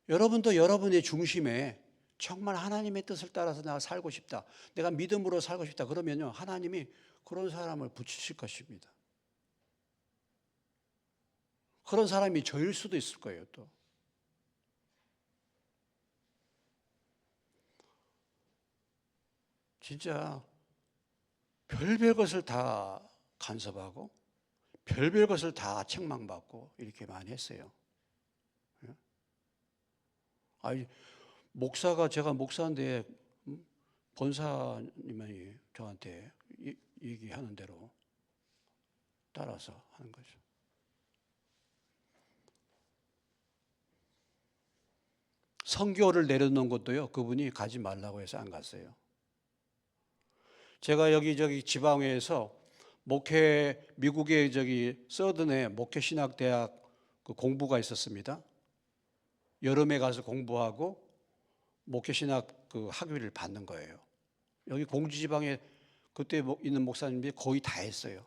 여러분도 여러분의 중심에 정말 하나님의 뜻을 따라서 내가 살고 싶다. 내가 믿음으로 살고 싶다. 그러면요. 하나님이 그런 사람을 붙이실 것입니다. 그런 사람이 저일 수도 있을 거예요. 또. 진짜 별별 것을 다 간섭하고 별별 것을 다 책망받고 이렇게 많이 했어요. 제가 목사인데 본사님이 저한테 얘기하는 대로 따라서 하는 거죠. 선교를 내려놓은 것도요, 그분이 가지 말라고 해서 안 갔어요. 제가 여기저기 지방에서 미국의 서든에 목회신학대학 그 공부가 있었습니다. 여름에 가서 공부하고 목회신학 그 학위를 받는 거예요. 여기 공주지방에 그때 있는 목사님들이 거의 다 했어요.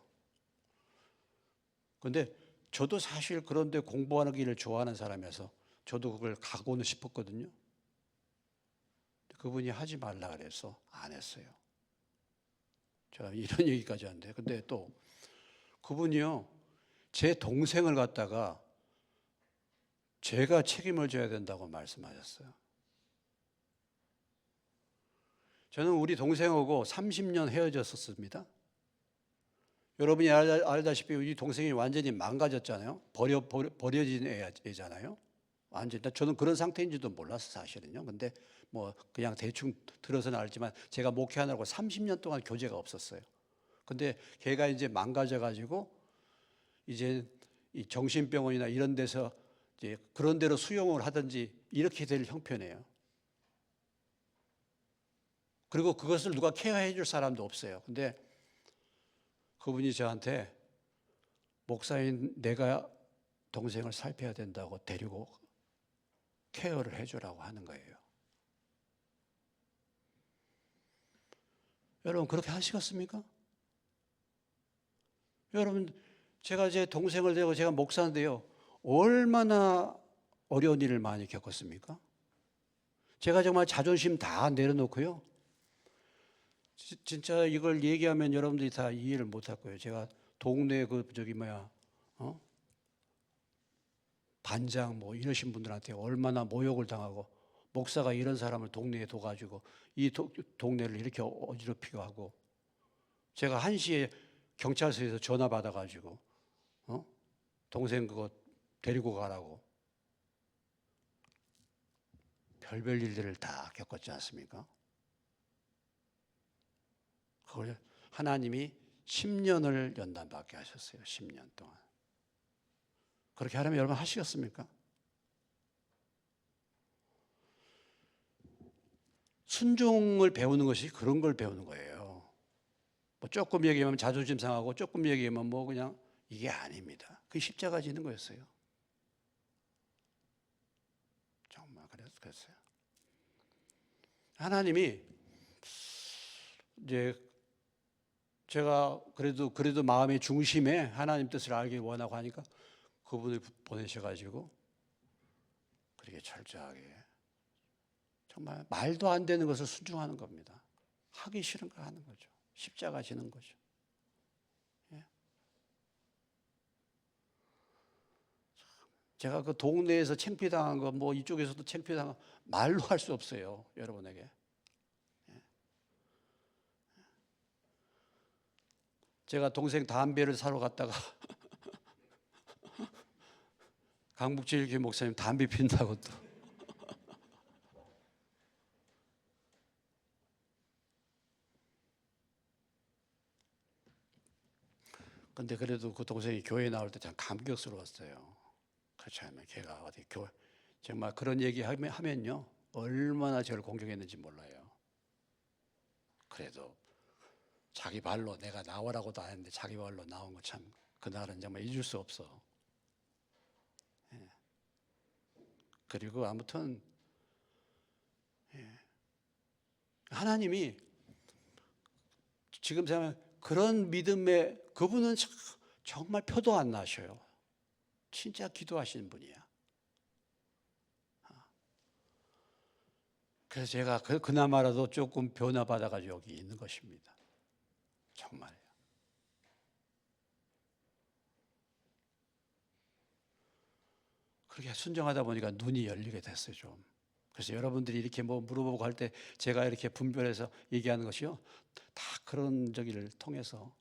그런데 저도 사실 그런데 공부하는 길을 좋아하는 사람이라서 저도 그걸 가고는 싶었거든요. 그분이 하지 말라 그래서 안 했어요. 제가 이런 얘기까지 하는데, 근데 또 그분이요, 제 동생을 갖다가 제가 책임을 져야 된다고 말씀하셨어요. 저는 우리 동생하고 30년 헤어졌었습니다. 여러분이 알다시피 우리 동생이 완전히 망가졌잖아요. 버려진 애잖아요. 완전히. 저는 그런 상태인지도 몰랐어, 사실은요. 근데 뭐 그냥 대충 들어서는 알지만 제가 목회하느라고 30년 동안 교제가 없었어요. 근데 걔가 이제 망가져가지고 이제 이 정신병원이나 이런 데서 이제 그런 데로 수용을 하든지 이렇게 될 형편이에요. 그리고 그것을 누가 케어해 줄 사람도 없어요. 근데 그분이 저한테 목사인 내가 동생을 살펴야 된다고 데리고 케어를 해주라고 하는 거예요. 여러분 그렇게 하시겠습니까? 여러분 제가 제 동생을 데리고 제가 목사인데요. 얼마나 어려운 일을 많이 겪었습니까? 제가 정말 자존심 다 내려놓고요. 진짜 이걸 얘기하면 여러분들이 다 이해를 못할 거예요. 제가 동네 반장 뭐 이러신 분들한테 얼마나 모욕을 당하고 목사가 이런 사람을 동네에 둬가지고 이 동네를 이렇게 어지럽히고 하고 제가 1시에 경찰서에서 전화 받아가지고 동생 그거 데리고 가라고 별별 일들을 다 겪었지 않습니까? 그걸 하나님이 10년을 연단받게 하셨어요. 10년 동안. 그렇게 하려면 여러분 하시겠습니까? 순종을 배우는 것이 그런 걸 배우는 거예요. 뭐 조금 얘기하면 자존심 상하고 조금 얘기하면 뭐 그냥 이게 아닙니다. 그게 십자가 지는 거였어요. 정말 그랬어요. 하나님이 이제 제가 그래도 마음의 중심에 하나님 뜻을 알기 원하고 하니까 그분을 보내셔가지고 그렇게 철저하게 정말 말도 안 되는 것을 순종하는 겁니다. 하기 싫은 거 하는 거죠. 십자가 지는 거죠. 예. 제가 그 동네에서 창피당한 거, 뭐 이쪽에서도 창피당한 거 말로 할 수 없어요. 여러분에게. 예. 제가 동생 담배를 사러 갔다가 강북제일교회 목사님 담배 핀다고 또 근데 그래도 그 동생이 교회 나올 때 참 감격스러웠어요. 그렇지 않으면 걔가 어디 정말 그런 얘기 하면요 얼마나 저를 공경했는지 몰라요. 그래도 자기 발로 내가 나오라고도 안 했는데 자기 발로 나온 거 참 그날은 정말 잊을 수 없어. 예. 그리고 아무튼 하나님이 지금 생각하면 그런 믿음에 그분은 정말 표도 안 나셔요. 진짜 기도하시는 분이야. 그래서 제가 그나마라도 조금 변화받아가지고 여기 있는 것입니다. 정말요. 그렇게 순종하다 보니까 눈이 열리게 됐어요, 좀. 그래서 여러분들이 이렇게 뭐 물어보고 할 때 제가 이렇게 분별해서 얘기하는 것이요. 다 그런 저기를 통해서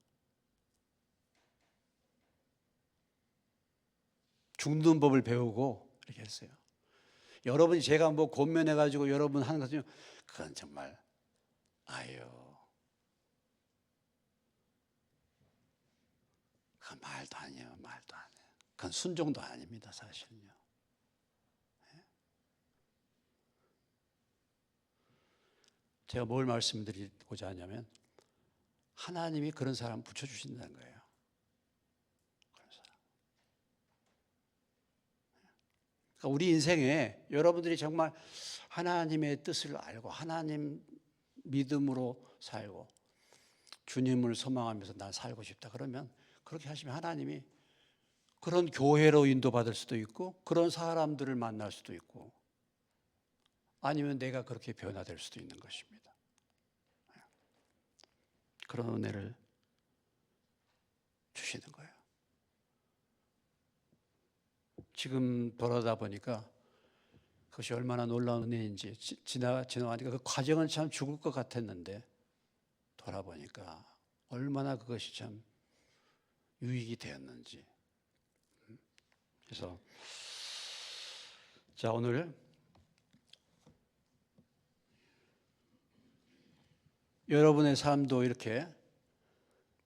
죽는 법을 배우고 이렇게 했어요. 여러분이 제가 뭐 권면해가지고 여러분 하는 것은 그건 정말 아유 말도 아니에요. 말도 안 해요. 그건 순종도 아닙니다. 사실은요. 제가 뭘 말씀드리고자 하냐면 하나님이 그런 사람 붙여주신다는 거예요. 그런 사람. 그러니까 우리 인생에 여러분들이 정말 하나님의 뜻을 알고 하나님 믿음으로 살고 주님을 소망하면서 난 살고 싶다 그러면 그렇게 하시면 하나님이 그런 교회로 인도받을 수도 있고 그런 사람들을 만날 수도 있고 아니면 내가 그렇게 변화될 수도 있는 것입니다. 그런 은혜를 주시는 거예요. 지금 돌아다 보니까 그것이 얼마나 놀라운 은혜인지 지나가니까 그 과정은 참 죽을 것 같았는데 돌아보니까 얼마나 그것이 참 유익이 되었는지. 그래서 자, 오늘 여러분의 삶도 이렇게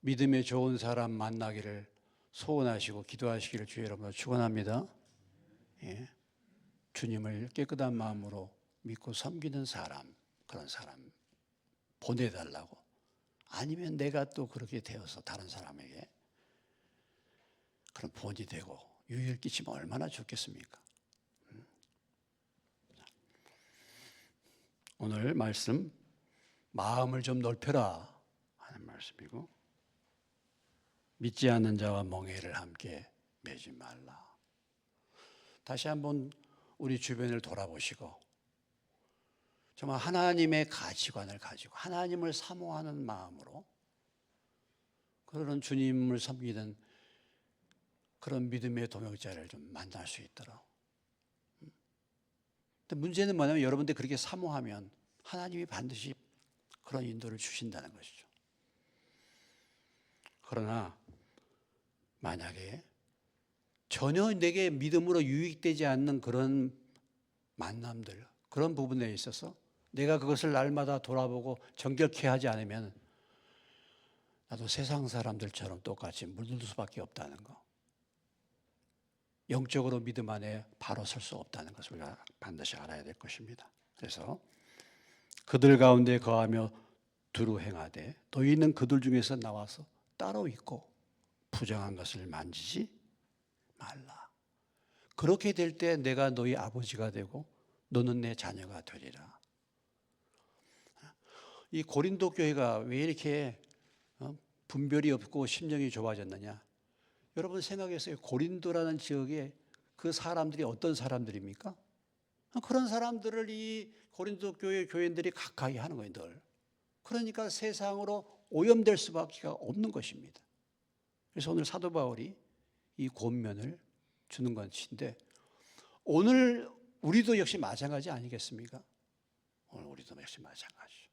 믿음의 좋은 사람 만나기를 소원하시고 기도하시기를 주의 이름으로 축원합니다. 예. 주님을 깨끗한 마음으로 믿고 섬기는 사람, 그런 사람 보내달라고. 아니면 내가 또 그렇게 되어서 다른 사람에게 그런 본이 되고 유익을 끼치면 얼마나 좋겠습니까? 오늘 말씀 마음을 좀 넓혀라 하는 말씀이고 믿지 않는 자와 멍에를 함께 매지 말라. 다시 한번 우리 주변을 돌아보시고 정말 하나님의 가치관을 가지고 하나님을 사모하는 마음으로 그런 주님을 섬기는 그런 믿음의 동역자를 좀 만날 수 있도록. 근데 문제는 뭐냐면 여러분들 그렇게 사모하면 하나님이 반드시 그런 인도를 주신다는 것이죠. 그러나 만약에 전혀 내게 믿음으로 유익되지 않는 그런 만남들, 그런 부분에 있어서 내가 그것을 날마다 돌아보고 정결케 하지 않으면 나도 세상 사람들처럼 똑같이 물들 수밖에 없다는 거. 영적으로 믿음 안에 바로 설 수 없다는 것을 우리가 반드시 알아야 될 것입니다. 그래서 그들 가운데 거하며 두루 행하되 너희 있는 그들 중에서 나와서 따로 있고 부정한 것을 만지지 말라. 그렇게 될 때 내가 너희 아버지가 되고 너는 내 자녀가 되리라. 이 고린도 교회가 왜 이렇게 분별이 없고 심령이 좁아졌느냐? 여러분 생각해서요. 고린도라는 지역에 그 사람들이 어떤 사람들입니까? 그런 사람들을 이 고린도 교회 교인들이 가까이 하는 거예요, 늘. 그러니까 세상으로 오염될 수밖에 없는 것입니다. 그래서 오늘 사도 바울이 이 권면을 주는 것인데 오늘 우리도 역시 마찬가지 아니겠습니까? 오늘 우리도 역시 마찬가지죠.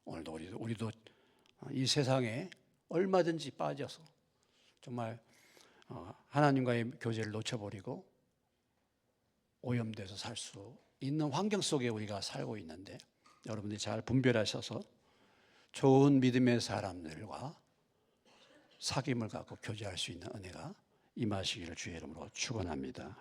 오늘도 우리도 이 세상에 얼마든지 빠져서 정말 하나님과의 교제를 놓쳐버리고 오염돼서 살 수 있는 환경 속에 우리가 살고 있는데 여러분들이 잘 분별하셔서 좋은 믿음의 사람들과 사귐을 갖고 교제할 수 있는 은혜가 임하시기를 주의 이름으로 축원합니다.